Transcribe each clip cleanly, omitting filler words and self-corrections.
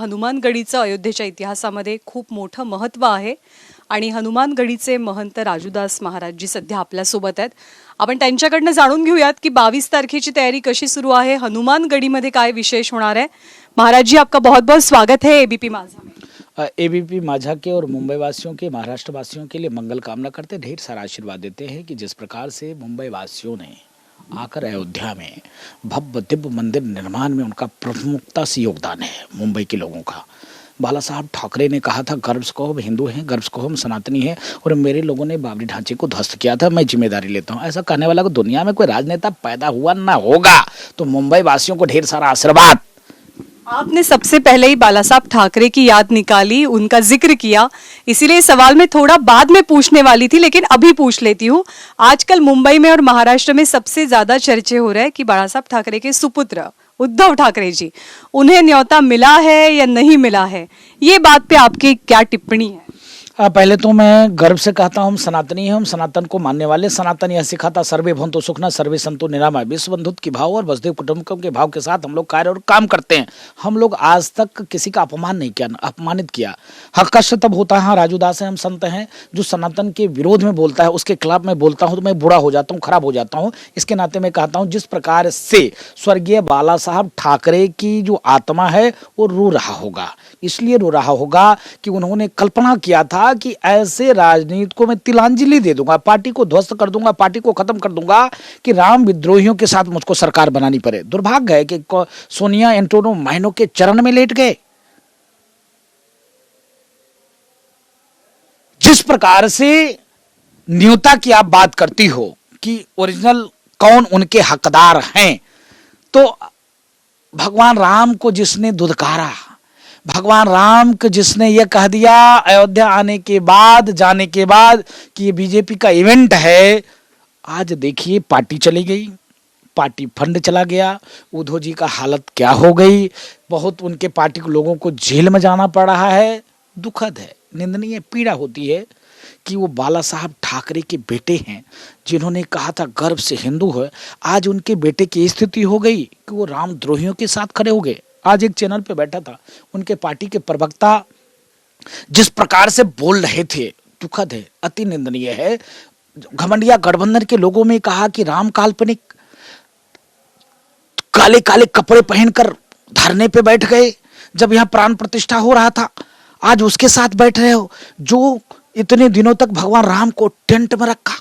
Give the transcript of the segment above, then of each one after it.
हनुमानगडीचं अयोध्येच्या इतिहासामध्ये खूप मोठं महत्त्व आहे आणि हनुमानगडीचे महंत राजूदास महाराज जी सध्या आपल्यासोबत आहेत. आपण त्यांच्याकडनं जाणून घेऊयात की 22 तारखेची तयारी कशी सुरू आहे, हनुमानगडीमध्ये काय विशेष होणार है. महाराज जी, आपका बहुत बहुत स्वागत है एबीपी माझा में. एबीपी माझा के और मुंबई वासियों के, महाराष्ट्र वासियों के लिए मंगल कामना करते हैं, ढेर सारा आशीर्वाद देते हैं कि जिस प्रकार से मुंबई वासियों ने आकर अयोध्या में भव्य दिव्य मंदिर निर्माण में उनका प्रमुखता से योगदान है मुंबई के लोगों का. बाला साहब ठाकरे ने कहा था गर्व से कहो हम हिंदू हैं, गर्व से कहो हम सनातनी हैं, और मेरे लोगों ने बाबरी ढांचे को ध्वस्त किया था, मैं जिम्मेदारी लेता हूं. ऐसा कहने वाला को दुनिया में कोई राजनेता पैदा हुआ ना होगा. तो मुंबई वासियों को ढेर सारा आशीर्वाद. आपने सबसे पहले ही बाला साहब ठाकरे की याद निकाली, उनका जिक्र किया, इसीलिए सवाल मैं थोड़ा बाद में पूछने वाली थी लेकिन अभी पूछ लेती हूँ. आजकल मुंबई में और महाराष्ट्र में सबसे ज्यादा चर्चे हो रहे हैं कि बाला साहब ठाकरे के सुपुत्र उद्धव ठाकरे जी, उन्हें न्योता मिला है या नहीं मिला है, ये बात पे आपकी क्या टिप्पणी है? पहले तो मैं गर्व से कहता हूँ हम सनातनी हैं, हम सनातन को मानने वाले. सनातन यह सिखाता सर्वे भवन्तु सुखिनः सर्वे सन्तु निरामया, विश्व बंधुत्व की भाव और वसुधैव कुटुम्बकम के भाव के साथ हम लोग कार्य और काम करते हैं. हम लोग आज तक किसी का अपमान नहीं किया, अपमानित किया. हक्कश तब होता है, हाँ राजूदास है, हम संत हैं. जो सनातन के विरोध में बोलता है, उसके खिलाफ मैं बोलता हूँ तो मैं बुरा हो जाता हूँ, खराब हो जाता हूँ. इसके नाते मैं कहता हूँ जिस प्रकार से स्वर्गीय बाला साहब ठाकरे की जो आत्मा है वो रो रहा होगा, इसलिए रो रहा होगा कि उन्होंने कल्पना किया था कि ऐसे राजनीति को मैं तिलांजलि दे दूंगा, पार्टी को ध्वस्त कर दूंगा, पार्टी को खत्म कर दूंगा कि राम विद्रोहियों के साथ मुझको सरकार बनानी पड़े. दुर्भाग्य है कि सोनिया एंटोनो माइनो के चरण में लेट गए. जिस प्रकार से न्योता की आप बात करती हो कि ओरिजिनल कौन उनके हकदार हैं, तो भगवान राम को जिसने दुदकारा, भगवान राम को जिसने ये कह दिया अयोध्या आने के बाद, जाने के बाद कि ये बीजेपी का इवेंट है, आज देखिए पार्टी चली गई, पार्टी फंड चला गया, उद्धव जी का हालत क्या हो गई. बहुत उनके पार्टी के लोगों को जेल में जाना पड़ रहा है. दुखद है, निंदनीय, पीड़ा होती है कि वो बाला साहब ठाकरे के बेटे हैं जिन्होंने कहा था गर्व से हिंदू है. आज उनके बेटे की स्थिति हो गई कि वो रामद्रोहियों के साथ खड़े हो गए. आज एक चैनल पे बैठा था, उनके पार्टी के प्रवक्ता जिस प्रकार से बोल रहे थे, दुखद है, अति निंदनीय है. घमंडिया गठबंधन के लोगों में कहा कि राम काल्पनिक, काले काले कपड़े पहनकर धरने पे बैठ गए जब यहाँ प्राण प्रतिष्ठा हो रहा था. आज उसके साथ बैठ रहे हो जो इतने दिनों तक भगवान राम को टेंट में रखा,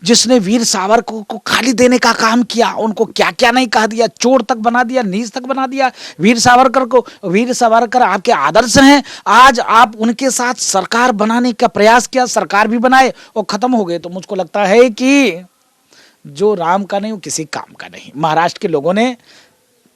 जिसने वीर सावरकर को खाली देने का काम किया, उनको क्या क्या नहीं कह दिया, चोर तक बना दिया, नीच तक बना दिया. वीर सावरकर आपके आदर्श हैं. आज आप उनके साथ सरकार बनाने का प्रयास किया, सरकार भी बनाए और खत्म हो गए. तो मुझको लगता है कि जो राम का नहीं वो किसी काम का नहीं. महाराष्ट्र के लोगों ने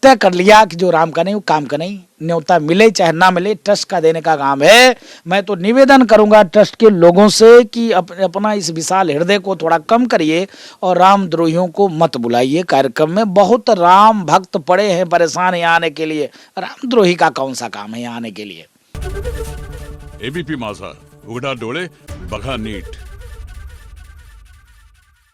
तय कर लिया कि जो राम का नहीं वो काम का नहीं. न्योता मिले चाहे ना मिले, ट्रस्ट का देने का काम है. मैं तो निवेदन करूंगा ट्रस्ट के लोगों से कि अपना इस विशाल हृदय को थोड़ा कम करिए और रामद्रोहियों को मत बुलाइए कार्यक्रम में. बहुत राम भक्त पड़े हैं परेशान यहाँ आने के लिए, रामद्रोही का कौन सा काम है यहाँ आने के लिए. एबीपी माझा, उघडा डोळे बघा नीट.